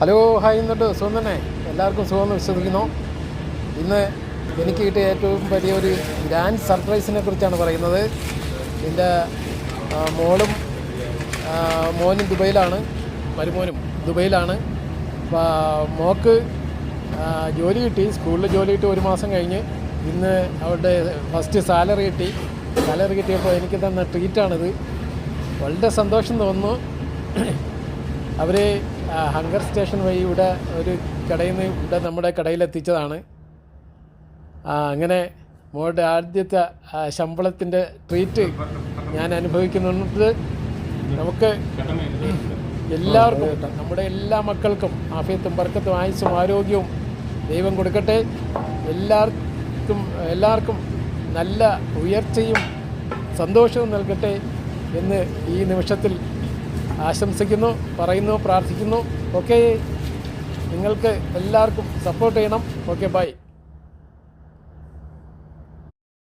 Hello, hi. എന്നിട്ട് സുഖം തന്നെ? എല്ലാവർക്കും സുഖമെന്ന് വിശ്വസിക്കുന്നു. ഇന്ന് എനിക്ക് കിട്ടിയ ഏറ്റവും വലിയൊരു ഗ്രാൻഡ് സർപ്രൈസിനെ കുറിച്ചാണ് പറയുന്നത്. എൻ്റെ മോനും ദുബൈയിലാണ്, മരുമോനും ദുബൈയിലാണ്. മോക്ക് ജോലി കിട്ടി, സ്കൂളിൽ ജോലി കിട്ടി 1 മാസം കഴിഞ്ഞ്. ഇന്ന് അവരുടെ ഫസ്റ്റ് സാലറി കിട്ടിയപ്പോൾ എനിക്ക് തന്ന ട്രീറ്റാണിത്. വളരെ സന്തോഷം തോന്നുന്നു. അവർ ഹങ്കർ സ്റ്റേഷൻ വഴി ഇവിടെ ഒരു കടയിൽ നിന്ന് ഇവിടെ നമ്മുടെ കടയിലെത്തിച്ചതാണ്. അങ്ങനെ മോളുടെ ആദ്യത്തെ ശമ്പളത്തിൻ്റെ ട്രീറ്റ് ഞാൻ അനുഭവിക്കുന്നുണ്ട്. നമുക്ക് എല്ലാവർക്കും, നമ്മുടെ എല്ലാ മക്കൾക്കും ആഫിയത്തും ബർക്കത്തും ആയുസ്സും ആരോഗ്യവും ദൈവം കൊടുക്കട്ടെ. എല്ലാവർക്കും നല്ല ഉയർച്ചയും സന്തോഷവും നൽകട്ടെ എന്ന് ഈ നിമിഷത്തിൽ ആശംസിക്കുന്നു, പറയുന്നു, പ്രാർത്ഥിക്കുന്നു. ഓക്കെ, നിങ്ങൾക്ക് എല്ലാവർക്കും സപ്പോർട്ട് ചെയ്യണം. Okay, by.